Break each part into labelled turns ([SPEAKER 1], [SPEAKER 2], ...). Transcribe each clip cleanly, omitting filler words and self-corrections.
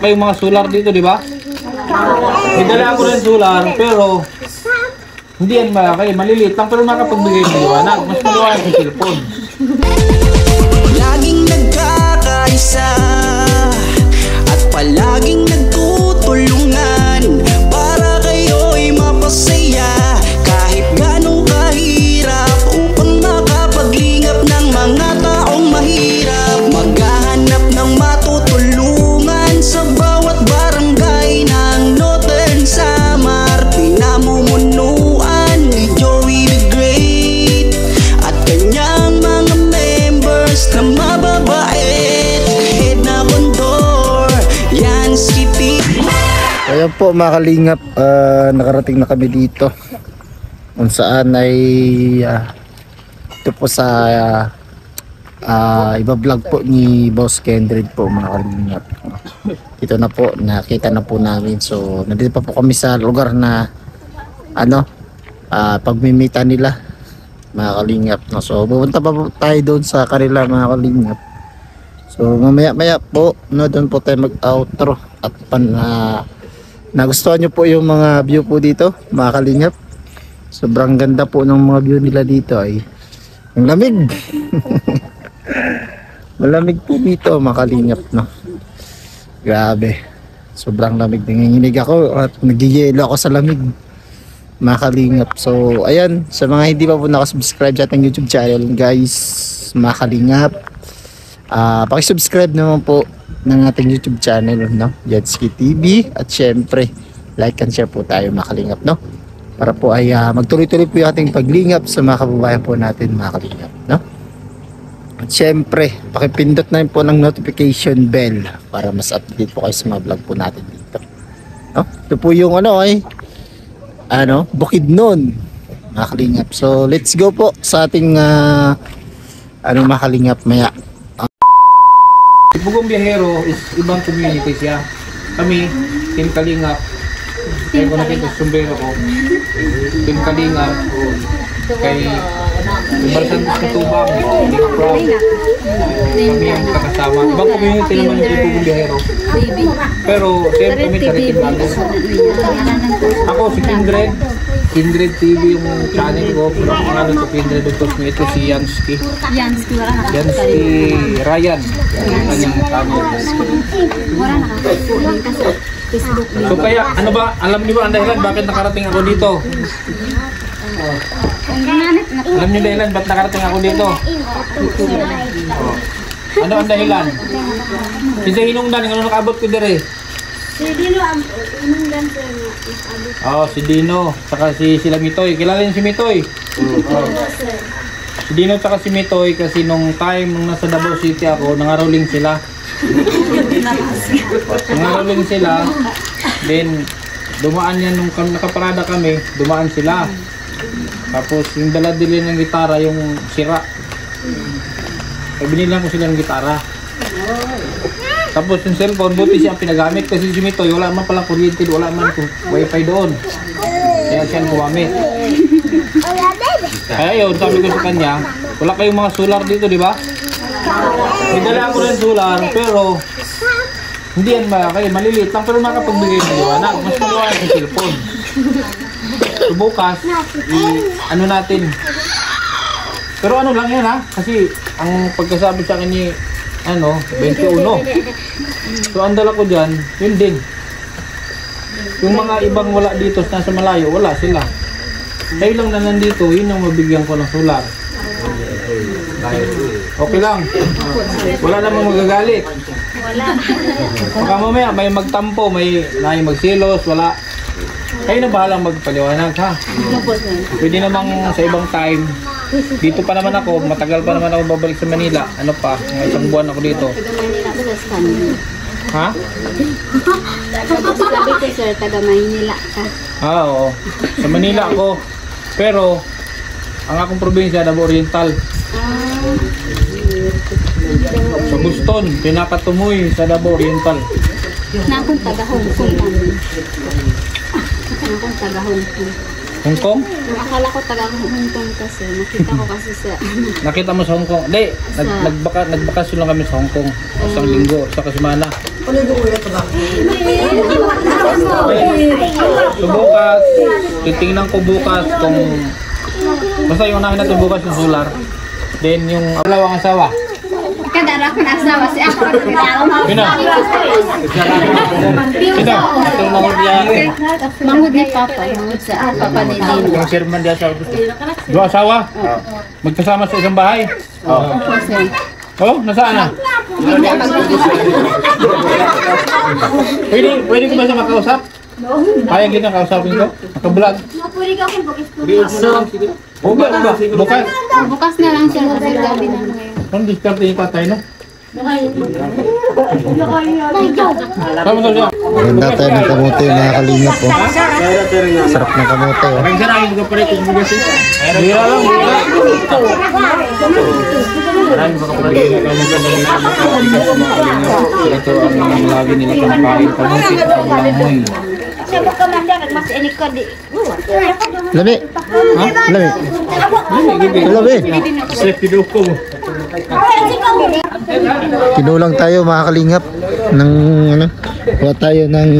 [SPEAKER 1] kayong mga solar dito, di ba? May dala ako ng solar, pero hindi yan malaki. Maliliit lang, pero makapagbigay ng liwanag. Mas maliwanag sa cellphone.
[SPEAKER 2] Laging nagkakaisa at palaging nagtutulungan para kayo'y mapasaya kahit ganong kahirap upang makapaglingap ng mga taong mahirap. Maghahanap ng matutulungan sa bawat barangay ng Northern Samar. Pinamumunuan ni Joey the Great at kanyang mga members na mababait. Head na kondor, yan skippy.
[SPEAKER 3] Ayan po mga kalingap, nakarating na kami dito kung saan ay ito po sa iba-vlog po ni Boss Kendred po mga kalingap. Ito na po, nakita na po namin. So nandito pa po kami sa lugar na pagmimita nila mga kalingap, no? So pupunta pa po tayo doon sa kanila mga kalingap. So mamaya po, no, doon po tayo mag-outro. At nagustuhan nyo po yung mga view po dito mga kalingap. Sobrang ganda po ng mga view nila dito. Ay ang lamig. Malamig po dito mga kalingap, no? Grabe, sobrang lamig. Nanginginig ako at nagigiyelo ako sa lamig mga kalingap. So ayan, sa mga hindi pa po nakasubscribe sa ating YouTube channel guys, mga kalingap, pakisubscribe naman po ng ating YouTube channel, no? Jetski TV. At syempre like and share po tayo mga kalingap, no? Para po ay magtuloy-tuloy po yung ating paglingap sa mga kababayan po natin mga kalingap, no? At syempre pakipindot na po ng notification bell para mas update po kayo sa mga vlog po natin dito, no? Ito po yung Bukidnon mga kalingap. So let's go po sa ating mga kalingap maya.
[SPEAKER 1] Bugong Biyahero is ibang community siya. Kami, Team Kalingap. Kaya ko nakita sa sumbero ko. Team Kalingap. Kay Barsan sa Tubang. Team Pro. Kami ang kakasama. Ibang community naman yung Bugong Biyahero. Pero same kami sa Ritim Lalo. Ako si Kindred TV yung channel ko. Pero ang pangalan ko Kindred. Ito si Yansky Ryan. Kanyang channel. So kaya ano ba, alam niyo ba ang dahilan bakit nakarating ako dito? Alam niyo dahilan bakit nakarating ako dito? Ano ang dahilan? Si Hinungdan, ano nakaabot ko dire?
[SPEAKER 4] Si Dino ang Hinungdan sir nakabot.
[SPEAKER 1] Si Dino, saka sila Mitoy. Kilala niyo si Mitoy? Si Dino saka si Mitoy kasi nung time nung nasa Davao City ako, nangaroling sila. Nangaroling sila. Then dumaan yan nung nakaparada kami, dumaan sila. Tapos yung dala-dili ng gitara yung sira. Binilang ko sila ng gitara. Tapos yung cellphone, buti siya ang pinagamit kasi si Mitoy, wala man palang kuryente, wala man wifi doon. Kaya siya ang gumamit. Kaya yun, sabi ko sa kanya, wala kayong mga solar dito, di ba? May dala ako ng solar, pero hindi yan malaki, maliliit lang, pero makapagbigay ng liwanag. Mas maliwanag sa cellphone. So bukas, ano natin. Pero ano lang yan ha, kasi ang pagkasabi sa akin ni 21. So ang dala ko dyan, yun din. Yung mga ibang wala dito, nasa malayo, wala sila. Kayo lang na nandito, yun ang mabigyan ko ng solar. Okay lang. Wala namang magagalit. Baka mamaya may magtampo, may magsilos, wala. Kayo na bahalang magpaliwanag ha. Pwede namang sa ibang time. Dito pa naman ako, matagal pa naman ako babalik sa Manila. Ano pa, mga isang buwan ako dito. Ha?
[SPEAKER 4] Sabi ko sir, taga Maynila ka.
[SPEAKER 1] Oo. Sa Manila ako. Pero, ang akong probinsya, Davao Oriental. Sa Buston, pinakatumoy sa Davao Oriental.
[SPEAKER 4] Na akong taga Hong Kong namin. Akong taga Hong Kong.
[SPEAKER 1] Hong Kong?
[SPEAKER 4] Akala ko taga Hong Kong kasi. Nakita ko kasi sa...
[SPEAKER 1] Nakita mo sa Hong Kong? Hindi, nagbakasyon lang kami sa Hong Kong. Isang linggo, sa kasimana. So bukas, titingnan ko bukas kung basta yung unahin natin bukas yung solar. Then yung dalawang asawa.
[SPEAKER 4] Kadara ko na asawa si ako.
[SPEAKER 1] Sino? Sino? Itong nangod niya.
[SPEAKER 4] Mangud ni Papa. Mangud sa Papa ni Dino.
[SPEAKER 1] Yung chairman niya asawa. Dua asawa? Magkasama sa isang bahay? Oo. Oh, nasaan na? Pwede ko ba siya makausap? Kaya gina kausapin ko? Nakablog? Bukas?
[SPEAKER 4] Bukas na lang siya kasi gabi na ngayon.
[SPEAKER 1] Anong discarte yung tatay, no? Sama daw siya.
[SPEAKER 3] Maganda tayo ng kamote mga kalingap po. Sarap ng kamote oh.
[SPEAKER 1] Maraming mga kapalit yung bugas eh. Bira lang, bira. Maraming mga kapalit yung ito ang lagi nila pangkain. Kamuti, panglamoy.
[SPEAKER 3] Lami! Ha? Lami! Lami!
[SPEAKER 1] Safety do ko.
[SPEAKER 3] Kinulang tayo mga kalingap ng ano, kuha tayo ng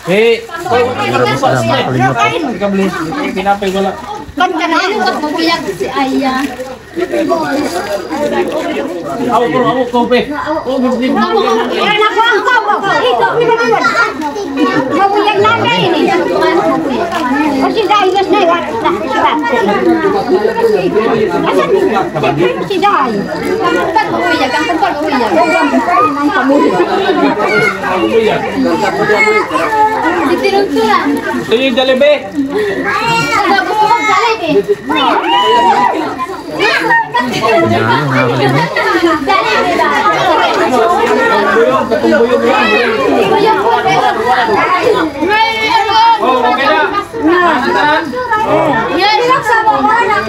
[SPEAKER 1] Hey!
[SPEAKER 3] grabe sila mga kalingap.
[SPEAKER 1] Ikabli, pinapay wala.
[SPEAKER 4] Kanta na ano kas mabiyag si Aya.
[SPEAKER 1] Ako kope.
[SPEAKER 4] Mabiyag na ini. Kasi dahil na si dahil. Kapan mabiyag? Kapan mabiyag? Ditirunturan.
[SPEAKER 1] Ito yung Jollibee.
[SPEAKER 4] Ano gusto mo Jollibee? Jollibee ba?
[SPEAKER 1] Katumbuyog lang. Oh, okay na.
[SPEAKER 4] Yan lang sa mga anak.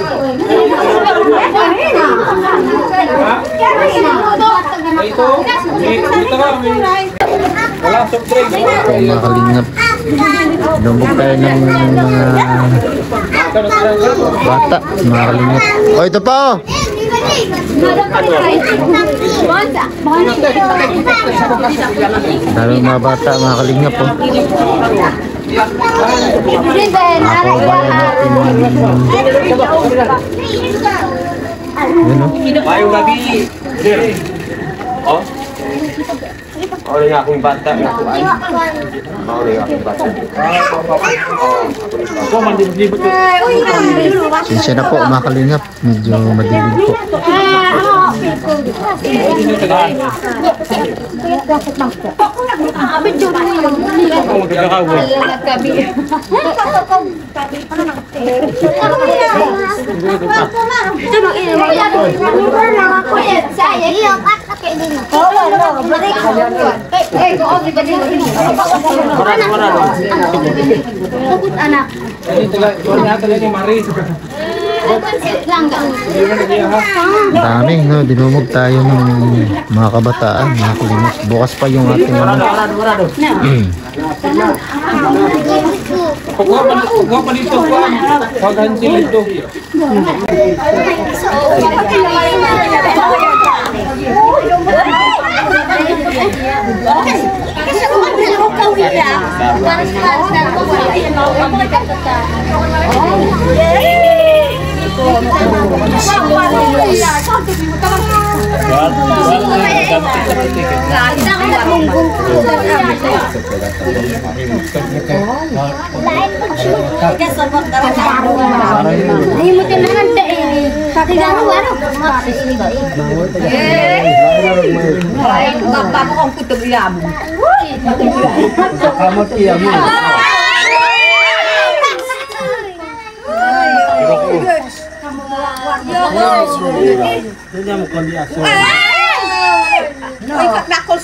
[SPEAKER 1] Ito. Ito ka. Wala soft drink.
[SPEAKER 3] Mga kalingap. Lumbog tayo ng mga bata mga kalingap. Oh ito pa oh! Dami mga bata mga kalingap oh. Ako ba natin yun oh.
[SPEAKER 5] Mayong gabi. Oh. Ako rin akong bata na kuan. Ako rin akong bata.
[SPEAKER 1] Ito, mandibot ko.
[SPEAKER 3] Sinsya na po mga kalingap. Medyo madilim po.
[SPEAKER 1] Ako magkakawin.
[SPEAKER 4] Anak.
[SPEAKER 1] Wala talaga ni Maris.
[SPEAKER 3] Dami no, dinumog tayo ng mga kabataan, mga kalingap. Bukas pa yung ating ano.
[SPEAKER 1] Pagkuha pa dito, paghan sila ito.
[SPEAKER 4] Kasi kung ang kawin na, parang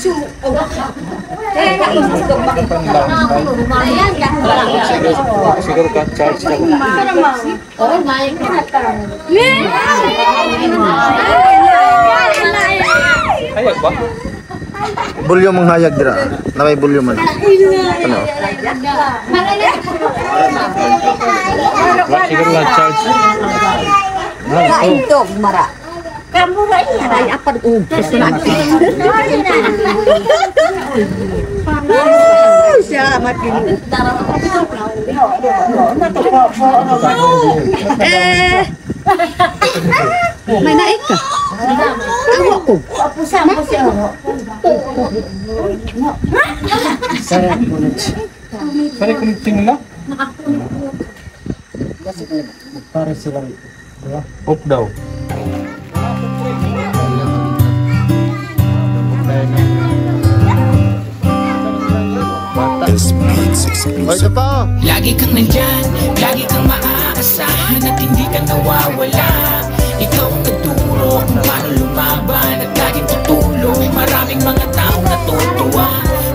[SPEAKER 1] Siguro ka charge na. Hayag ba?
[SPEAKER 3] Bulyo mong hayag dira. Na may bulyo man. Ano?
[SPEAKER 1] Siguro ka charge.
[SPEAKER 4] Ito, mara. Kamura yan ay apat ugas na. Siya matin. May naik ka. Awa ko. Sama ko siya.
[SPEAKER 1] Pare connecting nila?
[SPEAKER 3] Para silang
[SPEAKER 1] Off daw.
[SPEAKER 3] O, ito pa.
[SPEAKER 6] Lagi kang nandyan, lagi kang maaasahan at hindi ka nawawala. Ikaw ang nagturo kung paano lumaban at laging tutulong. Maraming mga taong natutuwa.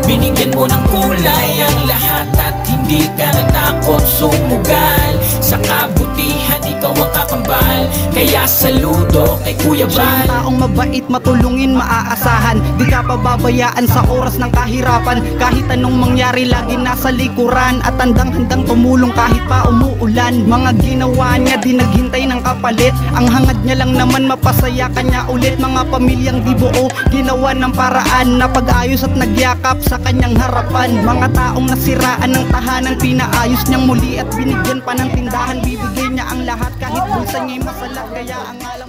[SPEAKER 6] Binigyan mo ng kulay ang lahat at hindi ka natakot sumugal. Sa kabutihan, ikaw ang kakambal. Kaya saludo kay Kuya Bal.
[SPEAKER 2] Taong mabait, matulungin, maaasahan. Di ka pababayaan sa oras ng kahirapan. Kahit anong mangyari, lagi nasa likuran. At handang-handang tumulong kahit pa umuulan. Mga ginawa niya, di naghintay ng kapalit. Ang hangad niya lang naman, mapasaya kanya ulit. Mga pamilyang di buo, ginawa ng paraan na pag-ayos at nagyakap sa kanyang harapan. Mga taong nasiraan ng tahanan, pinaayos niyang muli at binigyan pa ng tindahan. Bibigay niya ang lahat kahit bulsa niya'y masalat. Kaya ang alam